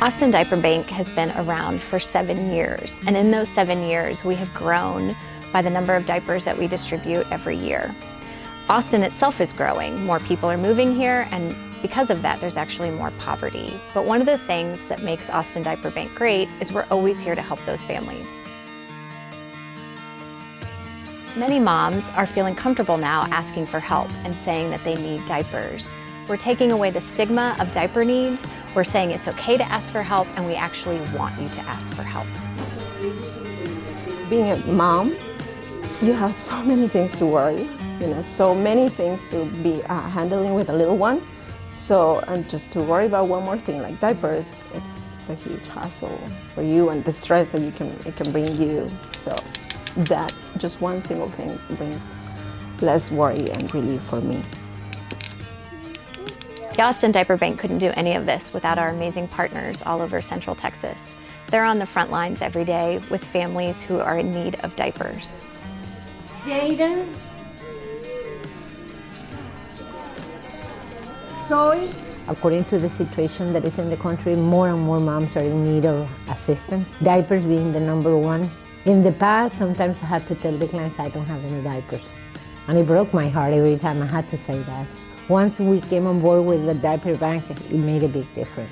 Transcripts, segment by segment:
Austin Diaper Bank has been around for 7 years, and in those 7 years we have grown by the number of diapers that we distribute every year. Austin itself is growing. More people are moving here, and because of that there's actually more poverty. But one of the things that makes Austin Diaper Bank great is we're always here to help those families. Many moms are feeling comfortable now asking for help and saying that they need diapers. We're taking away the stigma of diaper need. We're saying it's okay to ask for help, and we actually want you to ask for help. Being a mom, you have so many things to worry, so many things to be handling with a little one. So, and just to worry about one more thing like diapers, it's a huge hassle for you, and the stress that it can bring you. So that just one single thing brings less worry and relief for me. The Austin Diaper Bank couldn't do any of this without our amazing partners all over Central Texas. They're on the front lines every day with families who are in need of diapers. Jaden, Zoe. According to the situation that is in the country, more and more moms are in need of assistance, diapers being the number one. In the past, sometimes I had to tell the clients I don't have any diapers. And it broke my heart every time I had to say that. Once we came on board with the diaper bank, it made a big difference.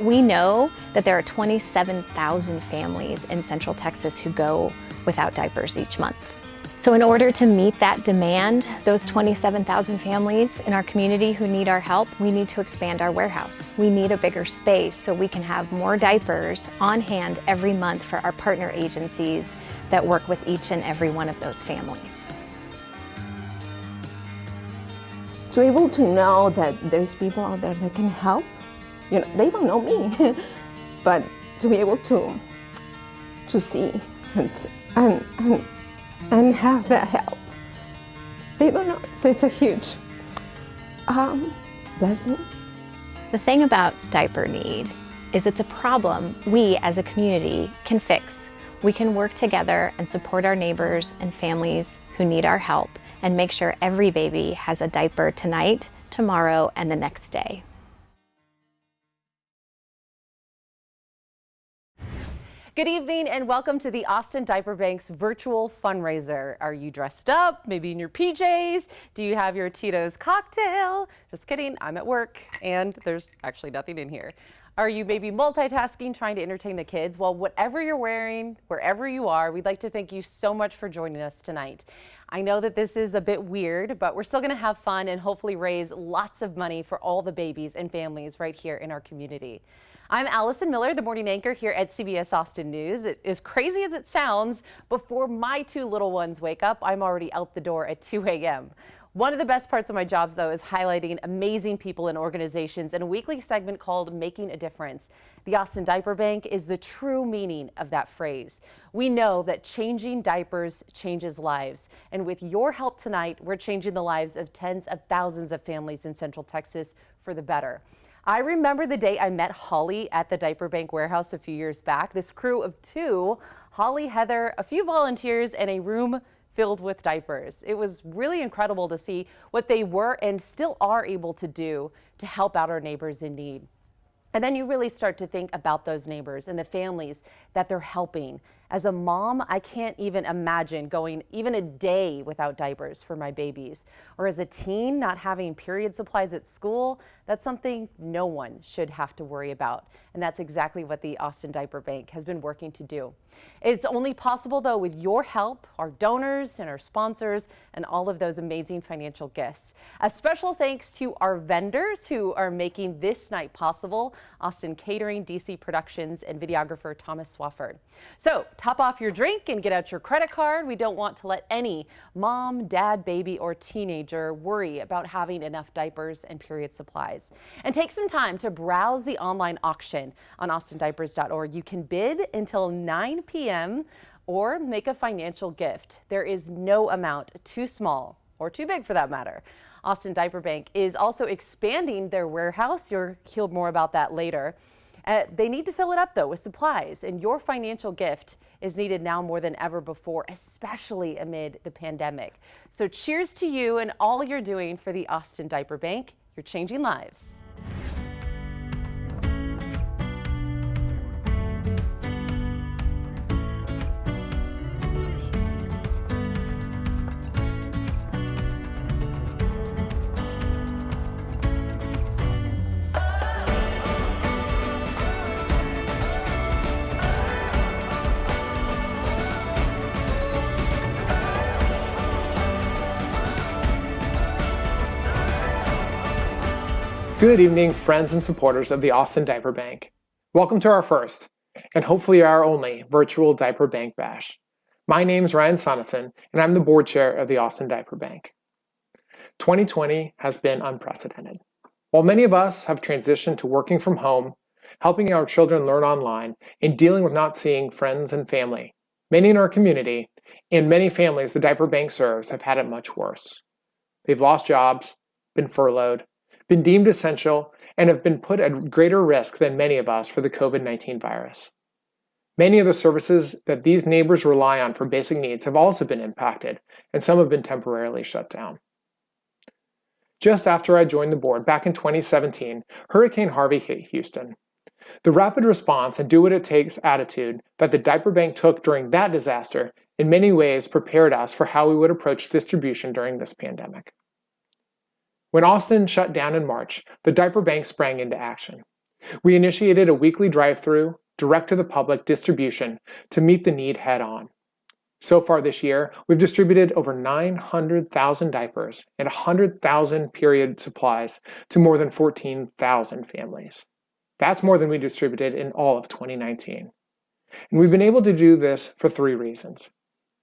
We know that there are 27,000 families in Central Texas who go without diapers each month. So in order to meet that demand, those 27,000 families in our community who need our help, we need to expand our warehouse. We need a bigger space so we can have more diapers on hand every month for our partner agencies that work with each and every one of those families. To be able to know that there's people out there that can help, they don't know me, but to be able to see and have that help, they don't know. So it's a huge blessing. The thing about diaper need is it's a problem we as a community can fix. We can work together and support our neighbors and families who need our help and make sure every baby has a diaper tonight, tomorrow, and the next day. Good evening and welcome to the Austin Diaper Bank's virtual fundraiser. Are you dressed up, maybe in your PJs? Do you have your Tito's cocktail? Just kidding, I'm at work and there's actually nothing in here. Are you maybe multitasking, trying to entertain the kids? Well, whatever you're wearing, wherever you are, we'd like to thank you so much for joining us tonight. I know that this is a bit weird, but we're still gonna have fun and hopefully raise lots of money for all the babies and families right here in our community. I'm Allison Miller, the morning anchor here at CBS Austin News. As crazy as it sounds, before my two little ones wake up, I'm already out the door at 2 a.m. One of the best parts of my jobs, though, is highlighting amazing people and organizations in a weekly segment called Making a Difference. The Austin Diaper Bank is the true meaning of that phrase. We know that changing diapers changes lives. And with your help tonight, we're changing the lives of tens of thousands of families in Central Texas for the better. I remember the day I met Holly at the Diaper Bank warehouse a few years back. This crew of two, Holly, Heather, a few volunteers, and a room filled with diapers. It was really incredible to see what they were and still are able to do to help out our neighbors in need. And then you really start to think about those neighbors and the families that they're helping. As a mom, I can't even imagine going even a day without diapers for my babies. Or as a teen, not having period supplies at school, that's something no one should have to worry about. And that's exactly what the Austin Diaper Bank has been working to do. It's only possible, though, with your help, our donors and our sponsors, and all of those amazing financial gifts. A special thanks to our vendors who are making this night possible: Austin Catering, DC Productions, and videographer Thomas Swafford. So top off your drink and get out your credit card. We don't want to let any mom, dad, baby, or teenager worry about having enough diapers and period supplies. And take some time to browse the online auction on austindiapers.org. You can bid until 9 p.m. or make a financial gift. There is no amount too small or too big for that matter. Austin Diaper Bank is also expanding their warehouse. You'll hear more about that later. They need to fill it up, though, with supplies, and your financial gift is needed now more than ever before, especially amid the pandemic. So cheers to you and all you're doing for the Austin Diaper Bank. You're changing lives. Good evening, friends and supporters of the Austin Diaper Bank. Welcome to our first, and hopefully our only, virtual Diaper Bank Bash. My name is Ryan Sonneson, and I'm the board chair of the Austin Diaper Bank. 2020 has been unprecedented. While many of us have transitioned to working from home, helping our children learn online, and dealing with not seeing friends and family, many in our community, and many families the Diaper Bank serves have had it much worse. They've lost jobs, been furloughed, been deemed essential, and have been put at greater risk than many of us for the COVID-19 virus. Many of the services that these neighbors rely on for basic needs have also been impacted, and some have been temporarily shut down. Just after I joined the board back in 2017, Hurricane Harvey hit Houston. The rapid response and do-what-it-takes attitude that the Diaper Bank took during that disaster in many ways prepared us for how we would approach distribution during this pandemic. When Austin shut down in March, the Diaper Bank sprang into action. We initiated a weekly drive-through, direct-to-the-public distribution to meet the need head-on. So far this year, we've distributed over 900,000 diapers and 100,000 period supplies to more than 14,000 families. That's more than we distributed in all of 2019. And we've been able to do this for 3 reasons.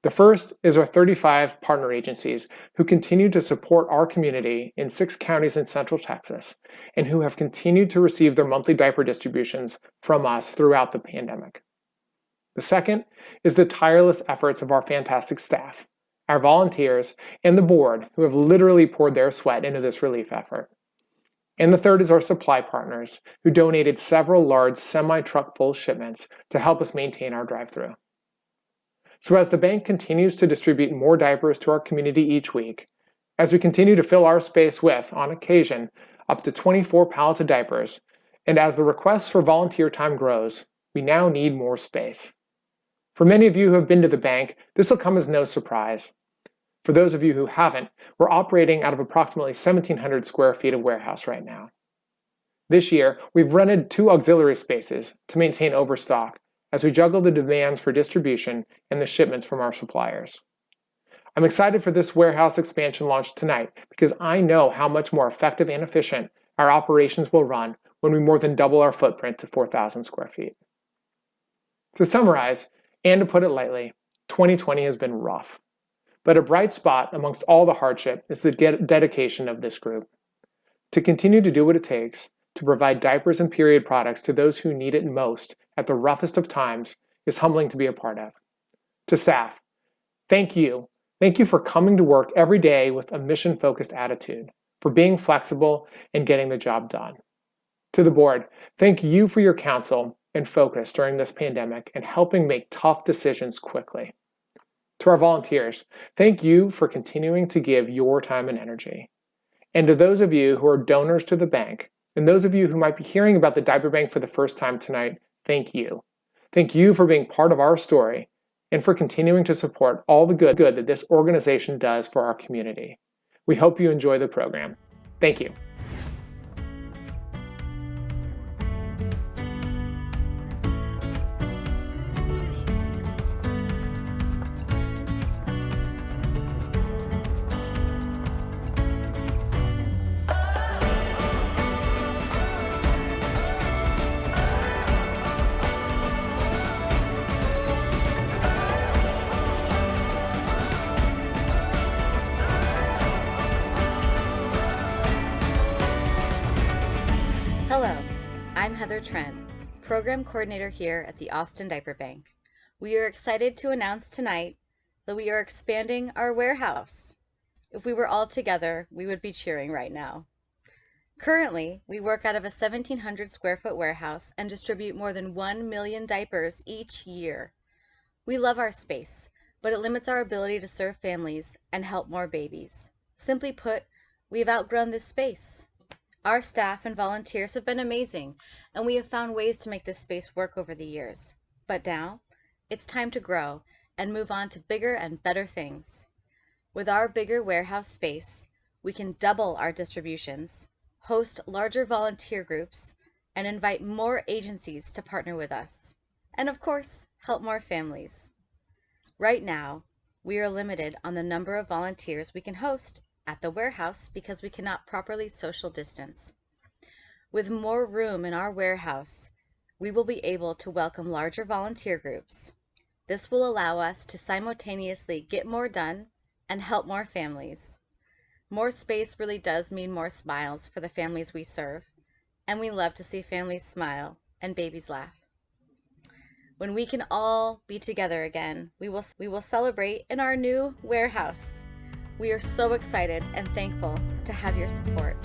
The first is our 35 partner agencies who continue to support our community in 6 counties in Central Texas and who have continued to receive their monthly diaper distributions from us throughout the pandemic. The second is the tireless efforts of our fantastic staff, our volunteers, and the board who have literally poured their sweat into this relief effort. And the third is our supply partners who donated several large semi-truck full shipments to help us maintain our drive-through. So as the bank continues to distribute more diapers to our community each week, as we continue to fill our space with, on occasion, up to 24 pallets of diapers, and as the request for volunteer time grows, we now need more space. For many of you who have been to the bank, this will come as no surprise. For those of you who haven't, we're operating out of approximately 1,700 square feet of warehouse right now. This year, we've rented 2 auxiliary spaces to maintain overstock as we juggle the demands for distribution and the shipments from our suppliers. I'm excited for this warehouse expansion launch tonight because I know how much more effective and efficient our operations will run when we more than double our footprint to 4,000 square feet. To summarize, and to put it lightly, 2020 has been rough. But a bright spot amongst all the hardship is the dedication of this group. To continue to do what it takes to provide diapers and period products to those who need it most at the roughest of times is humbling to be a part of. To staff, thank you. Thank you for coming to work every day with a mission-focused attitude, for being flexible and getting the job done. To the board, thank you for your counsel and focus during this pandemic and helping make tough decisions quickly. To our volunteers, thank you for continuing to give your time and energy. And to those of you who are donors to the bank, and those of you who might be hearing about the Diaper Bank for the first time tonight, thank you. Thank you for being part of our story and for continuing to support all the good that this organization does for our community. We hope you enjoy the program. Thank you. Hello, I'm Heather Trent, Program Coordinator here at the Austin Diaper Bank. We are excited to announce tonight that we are expanding our warehouse. If we were all together, we would be cheering right now. Currently, we work out of a 1,700 square foot warehouse and distribute more than 1 million diapers each year. We love our space, but it limits our ability to serve families and help more babies. Simply put, we've outgrown this space. Our staff and volunteers have been amazing, and we have found ways to make this space work over the years. But now, it's time to grow and move on to bigger and better things. With our bigger warehouse space, we can double our distributions, host larger volunteer groups, and invite more agencies to partner with us. And of course, help more families. Right now, we are limited on the number of volunteers we can host at the warehouse because we cannot properly social distance. With more room in our warehouse, we will be able to welcome larger volunteer groups. This will allow us to simultaneously get more done and help more families. More space really does mean more smiles for the families we serve, and we love to see families smile and babies laugh. When we can all be together again, we will celebrate in our new warehouse. We are so excited and thankful to have your support.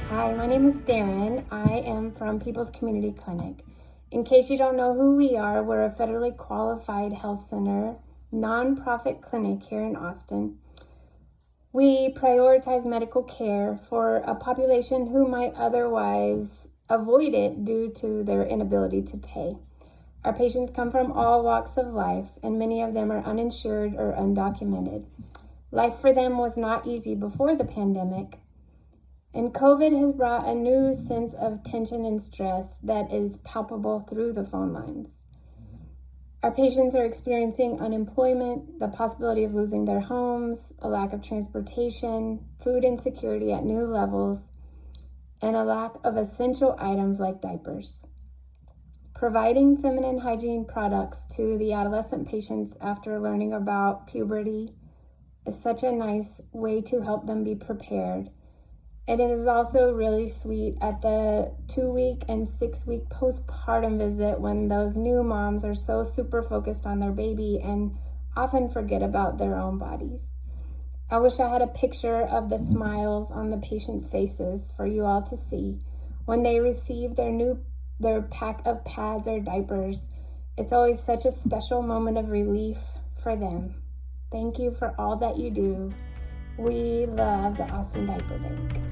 Hi, my name is Darren. I am from People's Community Clinic. In case you don't know who we are, we're a federally qualified health center, nonprofit clinic here in Austin. We prioritize medical care for a population who might otherwise avoid it due to their inability to pay. Our patients come from all walks of life, and many of them are uninsured or undocumented. Life for them was not easy before the pandemic. And COVID has brought a new sense of tension and stress that is palpable through the phone lines. Our patients are experiencing unemployment, the possibility of losing their homes, a lack of transportation, food insecurity at new levels, and a lack of essential items like diapers. Providing feminine hygiene products to the adolescent patients after learning about puberty is such a nice way to help them be prepared. And it is also really sweet at the 2-week and 6-week postpartum visit when those new moms are so super focused on their baby and often forget about their own bodies. I wish I had a picture of the smiles on the patients' faces for you all to see when they receive their pack of pads or diapers. It's always such a special moment of relief for them. Thank you for all that you do. We love the Austin Diaper Bank.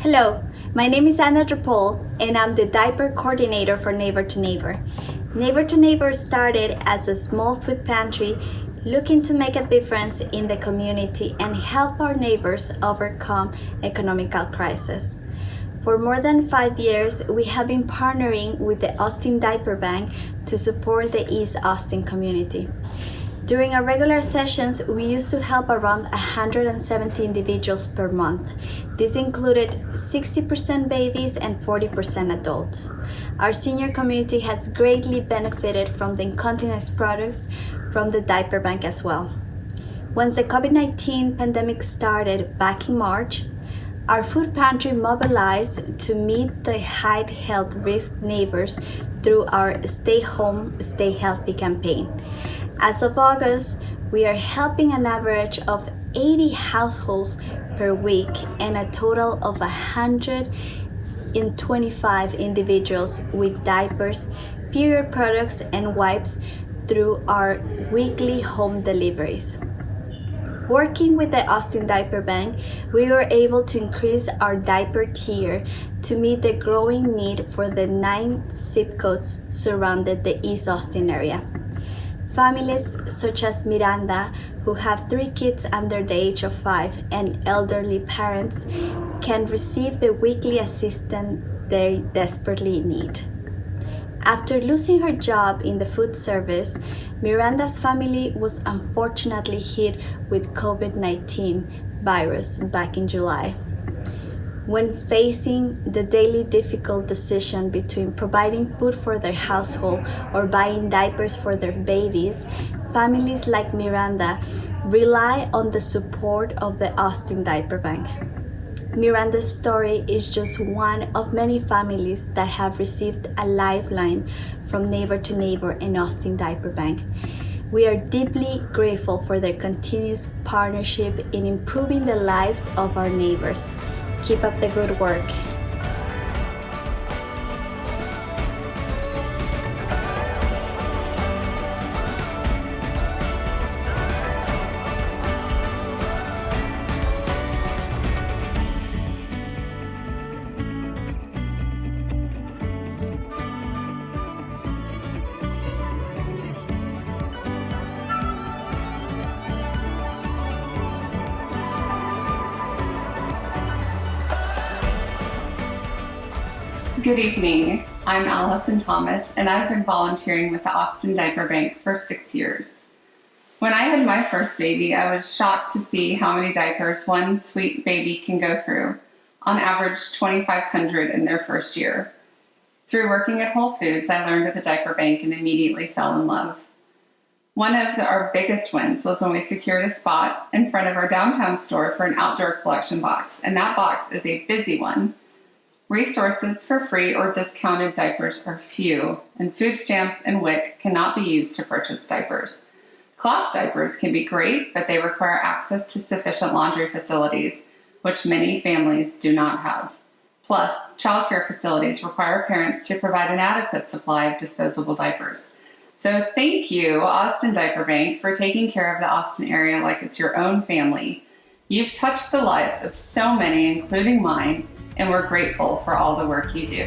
Hello, my name is Anna Drapol, and I'm the diaper coordinator for Neighbor to Neighbor. Neighbor to Neighbor started as a small food pantry looking to make a difference in the community and help our neighbors overcome economical crisis. For more than 5 years, we have been partnering with the Austin Diaper Bank to support the East Austin community. During our regular sessions, we used to help around 170 individuals per month. This included 60% babies and 40% adults. Our senior community has greatly benefited from the incontinence products from the diaper bank as well. Once the COVID-19 pandemic started back in March, our food pantry mobilized to meet the high health risk neighbors through our Stay Home, Stay Healthy campaign. As of August, we are helping an average of 80 households per week and a total of 125 individuals with diapers, period products, and wipes through our weekly home deliveries. Working with the Austin Diaper Bank, we were able to increase our diaper tier to meet the growing need for the 9 zip codes surrounding the East Austin area. Families such as Miranda, who have 3 kids under the age of 5 and elderly parents can receive the weekly assistance they desperately need. After losing her job in the food service, Miranda's family was unfortunately hit with COVID-19 virus back in July. When facing the daily difficult decision between providing food for their household or buying diapers for their babies, families like Miranda rely on the support of the Austin Diaper Bank. Miranda's story is just one of many families that have received a lifeline from Neighbor to Neighbor and Austin Diaper Bank. We are deeply grateful for their continuous partnership in improving the lives of our neighbors. Keep up the good work. Good evening. I'm Allison Thomas, and I've been volunteering with the Austin Diaper Bank for 6 years. When I had my first baby, I was shocked to see how many diapers one sweet baby can go through, on average 2,500 in their first year. Through working at Whole Foods, I learned of the diaper bank and immediately fell in love. One of our biggest wins was when we secured a spot in front of our downtown store for an outdoor collection box, and that box is a busy one. Resources for free or discounted diapers are few, and food stamps and WIC cannot be used to purchase diapers. Cloth diapers can be great, but they require access to sufficient laundry facilities, which many families do not have. Plus, childcare facilities require parents to provide an adequate supply of disposable diapers. So thank you, Austin Diaper Bank, for taking care of the Austin area like it's your own family. You've touched the lives of so many, including mine, and we're grateful for all the work you do.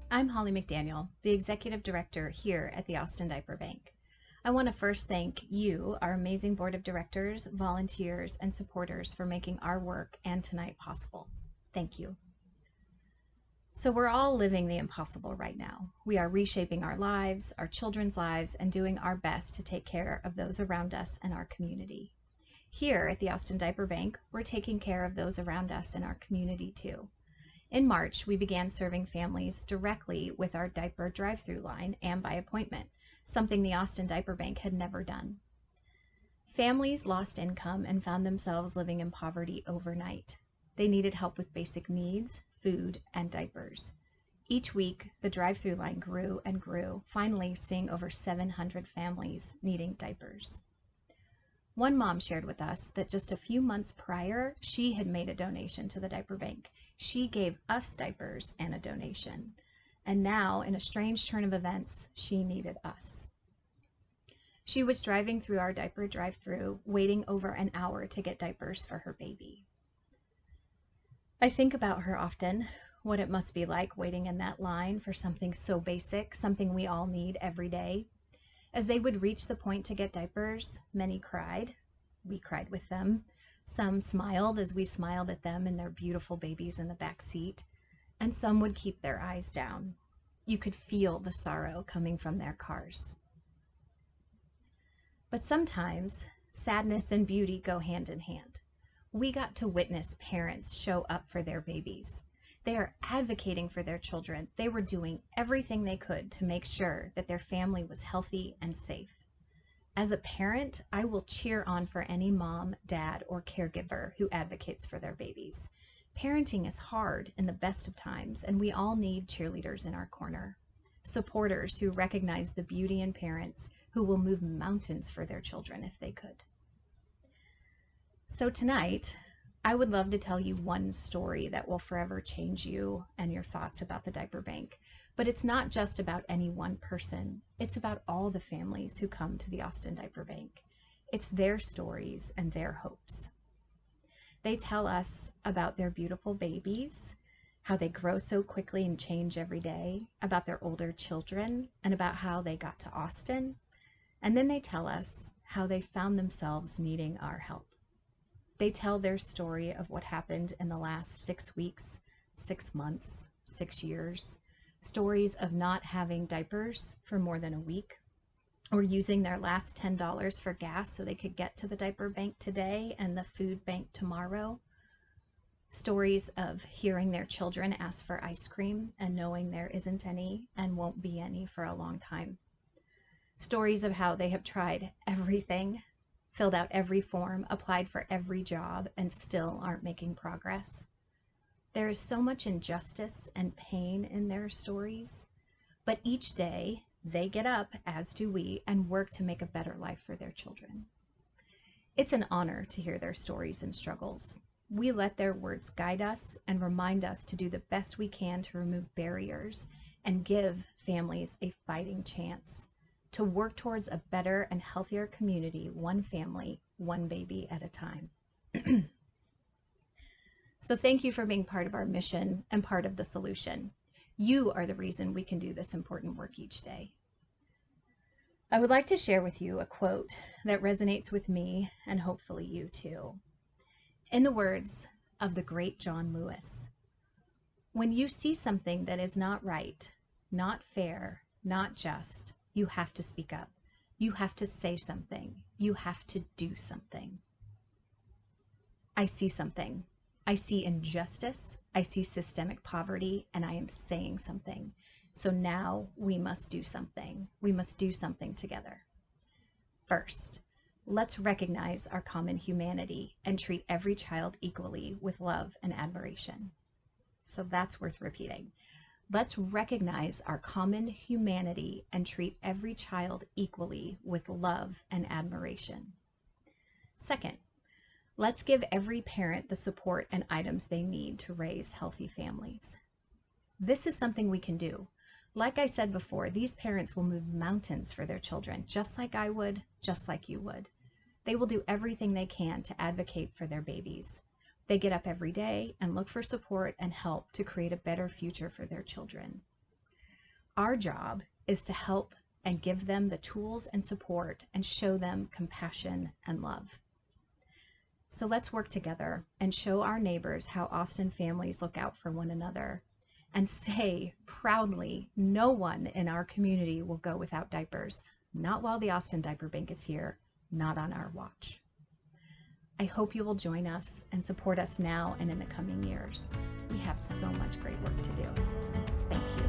I'm Holly McDaniel, the Executive Director here at the Austin Diaper Bank. I want to first thank you, our amazing Board of Directors, volunteers, and supporters for making our work and tonight possible. Thank you. So we're all living the impossible right now. We are reshaping our lives, our children's lives, and doing our best to take care of those around us and our community. Here at the Austin Diaper Bank, we're taking care of those around us and our community too. In March, we began serving families directly with our diaper drive-through line and by appointment, something the Austin Diaper Bank had never done. Families lost income and found themselves living in poverty overnight. They needed help with basic needs, food, and diapers. Each week, the drive-through line grew and grew, finally seeing over 700 families needing diapers. One mom shared with us that just a few months prior, she had made a donation to the diaper bank. She gave us diapers and a donation. And now, in a strange turn of events, she needed us. She was driving through our diaper drive-through, waiting over an hour to get diapers for her baby. I think about her often, what it must be like waiting in that line for something so basic, something we all need every day. As they would reach the point to get diapers, many cried. We cried with them. Some smiled as we smiled at them and their beautiful babies in the back seat, and some would keep their eyes down. You could feel the sorrow coming from their cars. But sometimes Sadness and beauty go hand in hand. We got to witness parents show up for their babies. They are advocating for their children. They were doing everything they could to make sure that their family was healthy and safe. As a parent, I will cheer on for any mom, dad, or caregiver who advocates for their babies. Parenting is hard in the best of times, and we all need cheerleaders in our corner. Supporters who recognize the beauty in parents who will move mountains for their children if they could. So tonight, I would love to tell you one story that will forever change you and your thoughts about the diaper bank. But it's not just about any one person. It's about all the families who come to the Austin Diaper Bank. It's their stories and their hopes. They tell us about their beautiful babies, how they grow so quickly and change every day, about their older children, and about how they got to Austin. And then they tell us how they found themselves needing our help. They tell their story of what happened in the last 6 weeks, 6 months, 6 years. Stories of not having diapers for more than a week, or using their last $10 for gas so they could get to the diaper bank today and the food bank tomorrow. Stories of hearing their children ask for ice cream and knowing there isn't any and won't be any for a long time. Stories of how they have tried everything, filled out every form, applied for every job, and still aren't making progress. There is so much injustice and pain in their stories, but each day they get up, as do we, and work to make a better life for their children. It's an honor to hear their stories and struggles. We let their words guide us and remind us to do the best we can to remove barriers and give families a fighting chance to work towards a better and healthier community, one family, one baby at a time. So thank you for being part of our mission and part of the solution. You are the reason we can do this important work each day. I would like to share with you a quote that resonates with me and hopefully you too. In the words of the great John Lewis, when you see something that is not right, not fair, not just, you have to speak up. You have to say something. You have to do something. I see something. I see injustice. I see systemic poverty, and I am saying something. So now we must do something. We must do something together. First, let's recognize our common humanity and treat every child equally with love and admiration. So that's worth repeating. Let's recognize our common humanity and treat every child equally with love and admiration. Second, let's give every parent the support and items they need to raise healthy families. This is something we can do. Like I said before, these parents will move mountains for their children, just like I would, just like you would. They will do everything they can to advocate for their babies. They get up every day and look for support and help to create a better future for their children. Our job is to help and give them the tools and support and show them compassion and love. So let's work together and show our neighbors how Austin families look out for one another, and say proudly, no one in our community will go without diapers, not while the Austin Diaper Bank is here, not on our watch. I hope you will join us and support us now and in the coming years. We have so much great work to do. Thank you.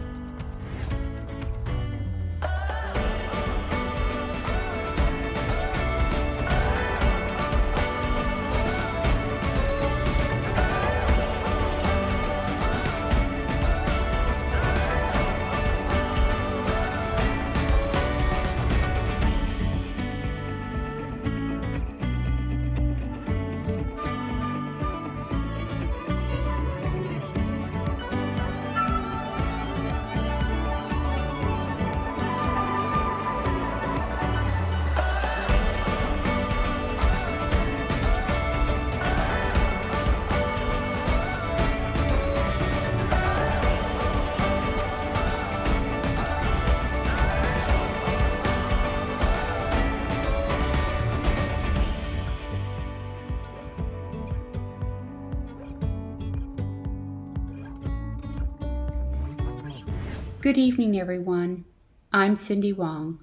Good evening, everyone. I'm Cindy Wong.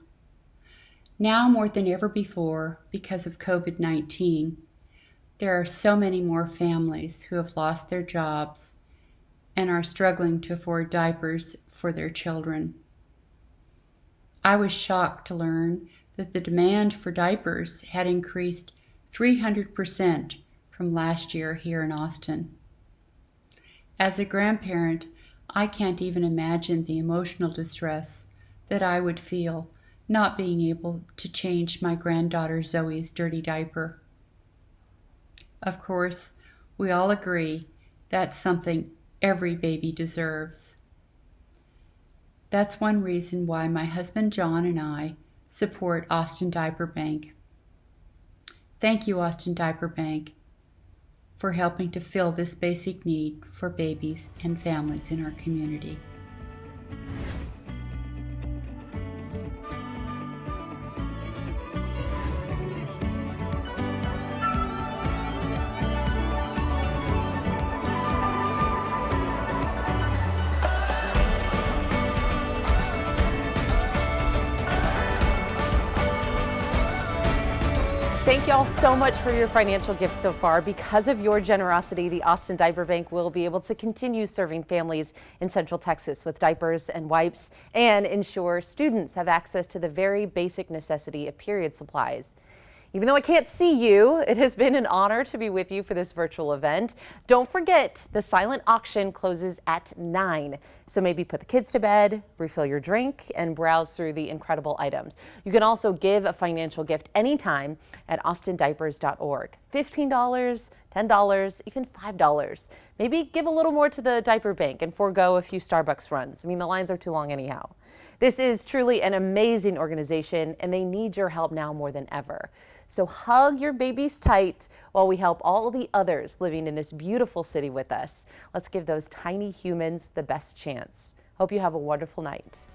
Now more than ever before, because of COVID-19, there are so many more families who have lost their jobs and are struggling to afford diapers for their children. I was shocked to learn that the demand for diapers had increased 300% from last year here in Austin. As a grandparent, I can't even imagine the emotional distress that I would feel not being able to change my granddaughter Zoe's dirty diaper. Of course, we all agree that's something every baby deserves. That's one reason why my husband John and I support Austin Diaper Bank. Thank you, Austin Diaper Bank, for helping to fill this basic need for babies and families in our community. Thank y'all so much for your financial gifts so far. Because of your generosity, the Austin Diaper Bank will be able to continue serving families in Central Texas with diapers and wipes and ensure students have access to the very basic necessity of period supplies. Even though I can't see you, it has been an honor to be with you for this virtual event. Don't forget, the silent auction closes at 9. So maybe put the kids to bed, refill your drink, and browse through the incredible items. You can also give a financial gift anytime at austindiapers.org. $15, $10, even $5. Maybe give a little more to the diaper bank and forego a few Starbucks runs. I mean, the lines are too long anyhow. This is truly an amazing organization, and they need your help now more than ever. So hug your babies tight while we help all the others living in this beautiful city with us. Let's give those tiny humans the best chance. Hope you have a wonderful night.